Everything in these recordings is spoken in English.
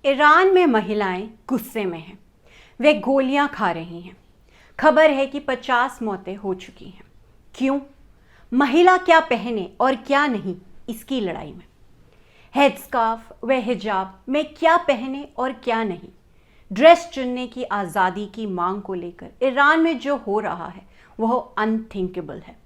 Iran में महिलाएं गुस्से में हैं। वे गोलियां खा रही हैं। खबर है कि 50 मौतें हो चुकी हैं। क्यों? महिला क्या पहने और क्या नहीं, इसकी लड़ाई में। हेड स्कार्फ व हिजाब में क्या पहने और क्या नहीं, ड्रेस चुनने की आज़ादी की मांग को लेकर ईरान में जो हो रहा है वह अनथिंकेबल है।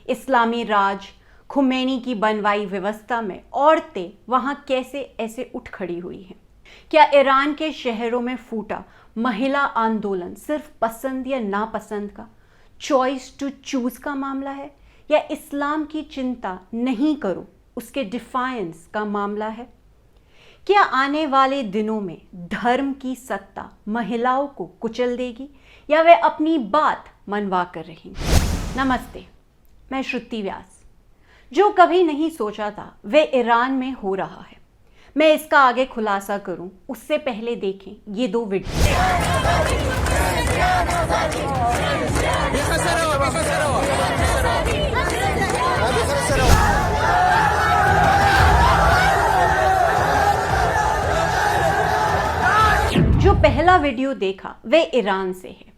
इस्लामी राज खुमैनी की बनवाई व्यवस्था में औरतें वहां कैसे ऐसे उठ खड़ी हुई हैं। क्या ईरान के शहरों में फूटा महिला आंदोलन सिर्फ पसंद या नापसंद का, चॉइस टू चूज का मामला है, या इस्लाम की चिंता नहीं करो उसके डिफायंस का मामला है? क्या आने वाले दिनों में धर्म की सत्ता महिलाओं को कुचल देगी या वे अपनी बात मनवा कर रहेंगी? नमस्ते, मैं श्रुति व्यास। जो कभी नहीं सोचा था वे ईरान में हो रहा है। मैं इसका आगे खुलासा करूं उससे पहले देखें ये दो वीडियो। जो पहला वीडियो देखा वे ईरान से है।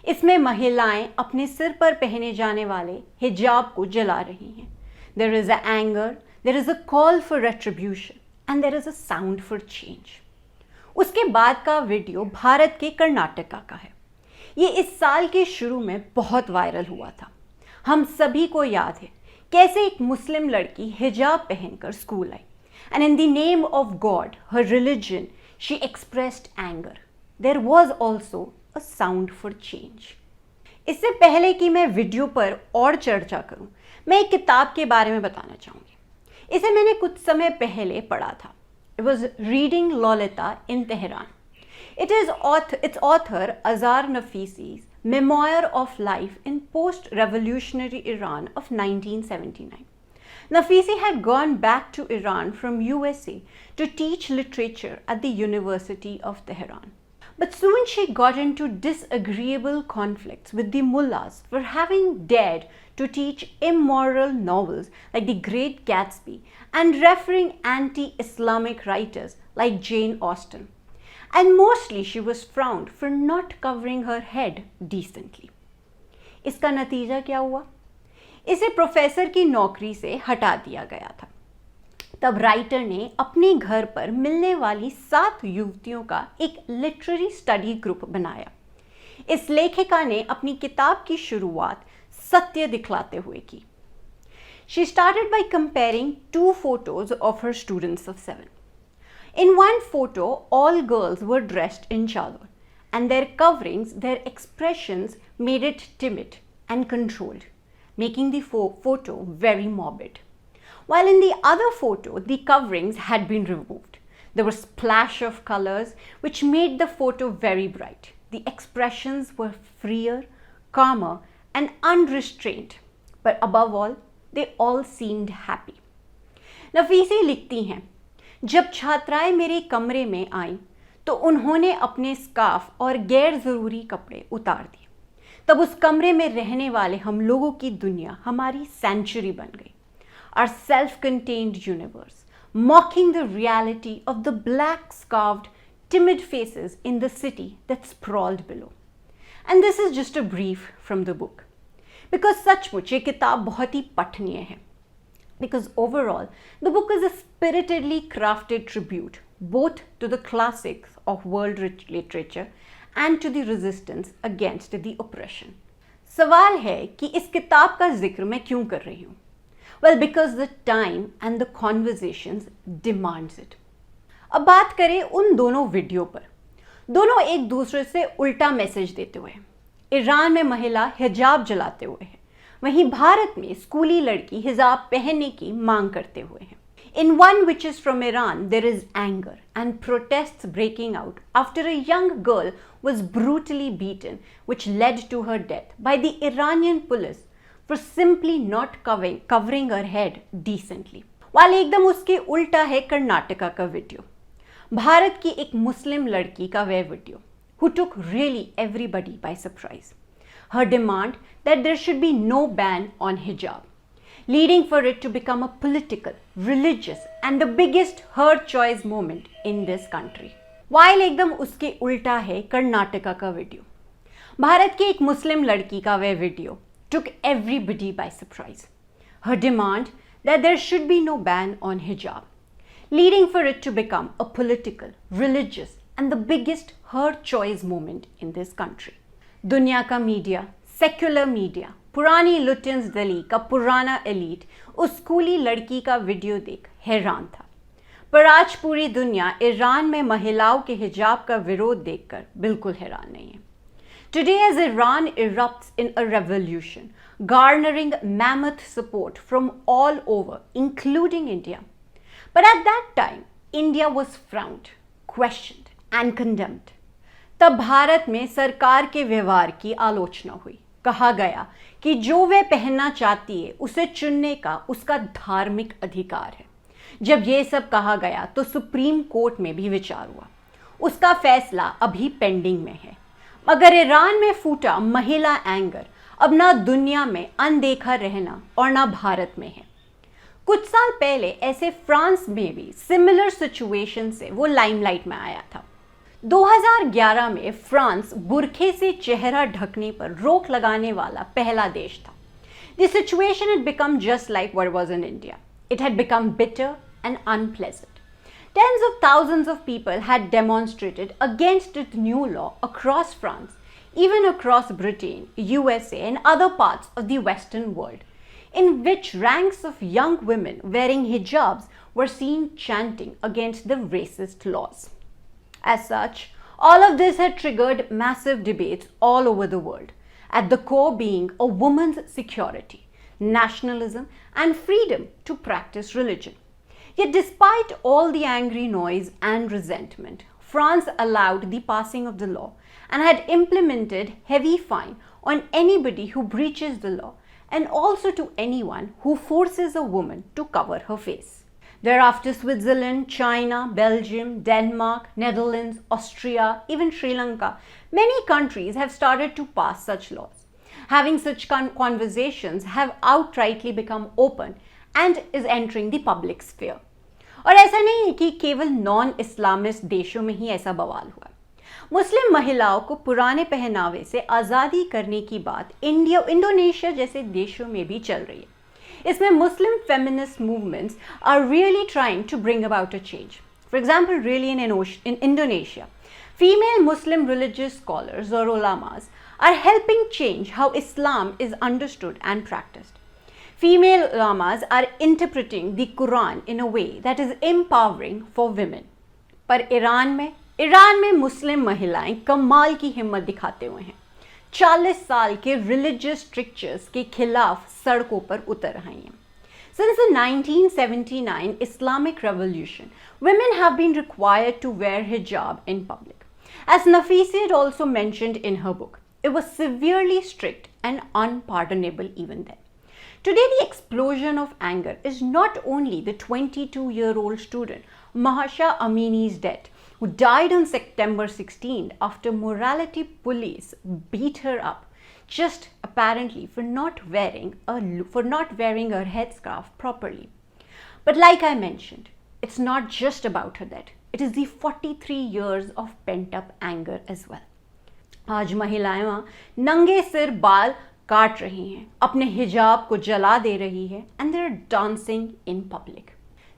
इसमें महिलाएं अपने सिर पर पहने जाने वाले हिजाब को जला रही हैं। There is a anger, there is a call for retribution and there is a sound for change. उसके बाद का वीडियो भारत के कर्नाटका का है। ये इस साल के शुरू में बहुत वायरल हुआ था। हम सभी को याद है कैसे एक मुस्लिम लड़की हिजाब पहनकर school I and in the name of God, her religion, she expressed anger. There was also a sound for change. इससे पहले कि मैं वीडियो पर और चर्चा करूं, मैं एक किताब के बारे में बताना चाहूँगी। इसे मैंने कुछ समय पहले पढ़ा था। It was Reading Lolita in Tehran. Its author Azar Nafisi's Memoir of Life in Post-Revolutionary Iran of 1979. Nafisi had gone back to Iran from USA to teach literature at the University of Tehran. But soon she got into disagreeable conflicts with the mullahs for having dared to teach immoral novels like The Great Gatsby and referring anti-Islamic writers like Jane Austen. And mostly she was frowned for not covering her head decently. इसका नतीजा क्या हुआ? इसे professor की नौकरी से हटा दिया गया था। तब राइटर ने अपने घर पर मिलने वाली 7 युवतियों का एक लिटरेरी स्टडी ग्रुप बनाया। इस लेखिका ने अपनी किताब की शुरुआत सत्य दिखलाते हुए की। She started by comparing 2 photos of her students of 7. In one photo, all girls were dressed in chador, and their coverings, their expressions made it timid and controlled, making the photo very morbid. While in the other photo, the coverings had been removed. There was a splash of colors which made the photo very bright. The expressions were freer, calmer, and unrestrained. But above all, they all seemed happy. नफीसी लिखती हैं, जब छात्राएं मेरे कमरे में आईं तो उन्होंने अपने स्कार्फ और गैर ज़रूरी कपड़े उतार दिए। तब उस कमरे में रहने वाले हम लोगों की दुनिया हमारी सेंचुरी बन गई। Our self-contained universe, mocking the reality of the black-scarved, timid faces in the city that sprawled below. And this is just a brief from the book. Because सचमुच ये किताब बहुत ही पठनीय है. Because overall, the book is a spiritedly crafted tribute both to the classics of world literature and to the resistance against the oppression. सवाल है कि इस किताब का जिक्र मैं क्यों कर रही हूँ? Well, because the time and the conversations demands it. अब बात करें उन दोनों वीडियो पर। दोनों एक दूसरे से उल्टा मैसेज देते हुए हैं। ईरान में महिला हिजाब जलाते हुए है, वहीं भारत में स्कूली लड़की हिजाब पहनने की मांग करते हुए हैं। In one which is from Iran, there is anger and protests breaking out after a young girl was brutally beaten, which led to her death by the Iranian police for simply not covering her head decently. While एकदम उसके उल्टा है कर्नाटका का video, Bharat की एक मुस्लिम लड़की का वह video, who took really everybody by surprise. Her demand that there should be no ban on hijab, leading for it to become a political, religious, and the biggest her choice moment in this country. While एकदम उसके उल्टा है कर्नाटका का video. Bharat की एक मुस्लिम लड़की का वह video took everybody by surprise. Her demand that there should be no ban on hijab, leading for it to become a political, religious and the biggest her choice moment in this country. दुनिया का media, secular media, पुरानी Lutyens Delhi का पुराना elite उस स्कूली लड़की का video देख हैरान था। पर आज पूरी दुनिया ईरान में महिलाओं के हिजाब का विरोध देखकर बिल्कुल हैरान नहीं है। Today, as Iran erupts in a revolution, garnering mammoth support from all over, including India. But at that time, India was frowned, questioned, and condemned. तब भारत में सरकार के व्यवहार की आलोचना हुई। कहा गया कि जो वह पहनना चाहती है उसे चुनने का उसका धार्मिक अधिकार है। जब ये सब कहा गया तो सुप्रीम कोर्ट में भी विचार हुआ। उसका फैसला अभी पेंडिंग में है। मगर ईरान में फूटा महिला एंगर अब ना दुनिया में अनदेखा रहना और ना भारत में है। कुछ साल पहले ऐसे फ्रांस में भी सिमिलर सिचुएशन से वो लाइमलाइट में आया था। 2011 में फ्रांस बुरखे से चेहरा ढकने पर रोक लगाने वाला पहला देश था। The situation had become just like what was in India. It had become bitter and unpleasant. Tens of thousands of people had demonstrated against its new law across France, even across Britain, USA, and other parts of the Western world, in which ranks of young women wearing hijabs were seen chanting against the racist laws. As such, all of this had triggered massive debates all over the world, at the core being a woman's security, nationalism, and freedom to practice religion. Yet despite all the angry noise and resentment, France allowed the passing of the law and had implemented heavy fine on anybody who breaches the law and also to anyone who forces a woman to cover her face. Thereafter, Switzerland, China, Belgium, Denmark, Netherlands, Austria, even Sri Lanka, many countries have started to pass such laws. Having such conversations have outrightly become open and is entering the public sphere. और ऐसा नहीं है कि केवल non Islamist देशों में ही ऐसा बवाल हुआ। मुस्लिम महिलाओं को पुराने पहनावे से आज़ादी करने की बात इंडोनेशिया जैसे देशों में भी चल रही है। इसमें Muslim feminist movements are really trying to bring about a change. For example, really in Indonesia, female Muslim religious scholars or ulamas are helping change how Islam is understood and practiced. Female ulamas are interpreting the Quran in a way that is empowering for women. पर Iran में मुस्लिम महिलाएं कमाल की हिम्मत दिखाते हुए हैं। 40 साल के religious strictures के खिलाफ सड़कों पर उतर आई हैं। Since the 1979 Islamic Revolution, women have been required to wear hijab in public. As Nafisi had also mentioned in her book, it was severely strict and unpardonable even then. Today, the explosion of anger is not only the 22-year-old student Mahasha Amini's death, who died on September 16 after morality police beat her up, just apparently for not wearing her headscarf properly. But like I mentioned, it's not just about her death. It is the 43 years of pent-up anger as well. आज महिलाएं नंगे सिर बाल काट रही हैं, अपने हिजाब को जला दे रही है and they're dancing in public.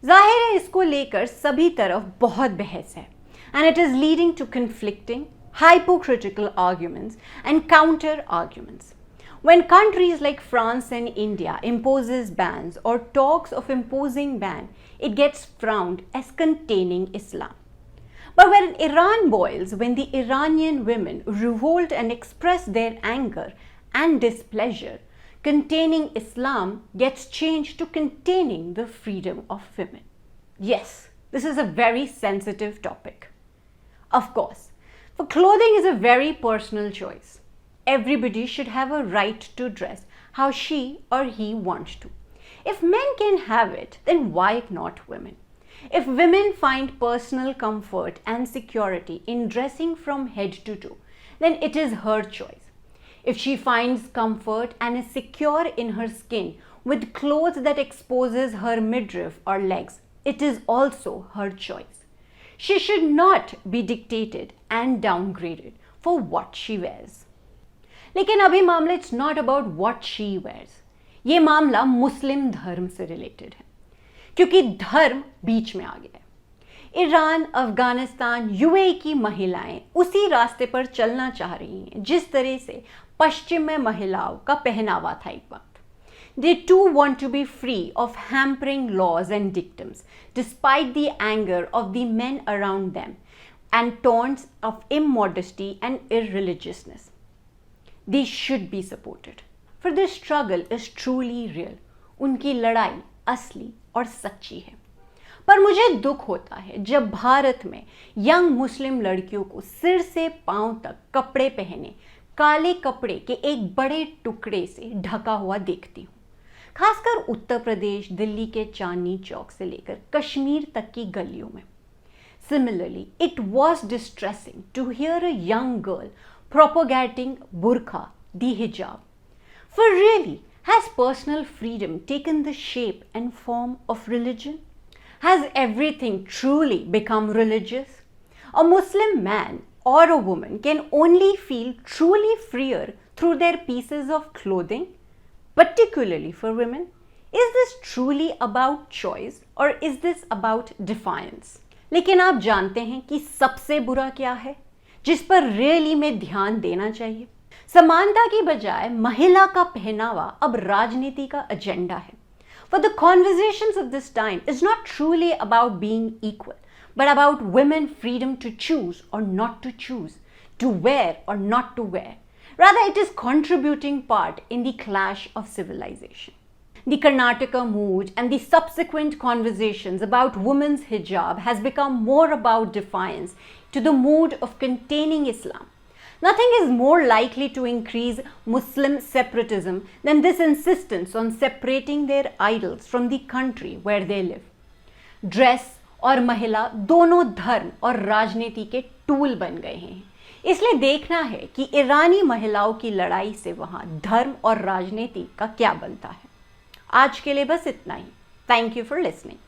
जाहिर है इसको लेकर सभी तरफ बहुत बहस है and it is leading to conflicting, hypocritical arguments and counter arguments. When countries like France and India imposes bans or talks of imposing ban, it gets frowned as containing Islam. But when Iran boils, when the Iranian women revolt and express their anger and displeasure, containing Islam gets changed to containing the freedom of women. Yes, this is a very sensitive topic. Of course, for clothing is a very personal choice. Everybody should have a right to dress how she or he wants to. If men can have it, then why not women? If women find personal comfort and security in dressing from head to toe, then it is her choice. If she finds comfort and is secure in her skin with clothes that exposes her midriff or legs, it is also her choice. She should not be dictated and downgraded for what she wears. लेकिन अभी मामला it's not about what she wears, ये मामला मुस्लिम धर्म से related है, क्योंकि धर्म बीच में आ गया है। ईरान, अफगानिस्तान, यूएई की महिलाएं उसी रास्ते पर चलना चाह रही हैं जिस तरह से पश्चिम में महिलाओं का पहनावा था एक वक्त। They too want to be free of hampering laws and dictums, despite the anger of the men around them and taunts of immodesty and irreligiousness. They should be supported, for their struggle is truly real. उनकी लड़ाई असली और सच्ची है। पर मुझे दुख होता है जब भारत में यंग मुस्लिम लड़कियों को सिर से पांव तक कपड़े पहने काले कपड़े के एक बड़े टुकड़े से ढका हुआ देखती हूँ। खासकर उत्तर प्रदेश, दिल्ली के चांदनी चौक से लेकर कश्मीर तक की गलियों में। Similarly, it was distressing to hear a young girl propagating burqa, the hijab. For really, has personal freedom taken the shape and form of religion? Has everything truly become religious? A Muslim man or a woman can only feel truly freer through their pieces of clothing, particularly for women. Is this truly about choice or is this about defiance? लेकिन आप जानते हैं कि सबसे बुरा क्या है जिस पर रियली में ध्यान देना चाहिए? समानता की बजाय महिला का पहनावा अब राजनीति का एजेंडा है। For the conversations of this time is not truly about being equal, but about women's freedom to choose or not to choose, to wear or not to wear. Rather, it is contributing part in the clash of civilization. The Karnataka mood and the subsequent conversations about women's hijab has become more about defiance to the mood of containing Islam. Nothing is more likely to increase Muslim separatism than this insistence on separating their idols from the country where they live. Dress और महिला दोनों धर्म और राजनीति के tool बन गए हैं। इसलिए देखना है कि ईरानी महिलाओं की लड़ाई से वहां धर्म और राजनीति का क्या बनता है। आज के लिए बस इतना ही। Thank you for listening.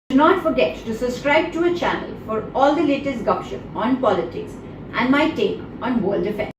Do not forget to subscribe to our channel for all the latest gossip on politics and my take on world affairs.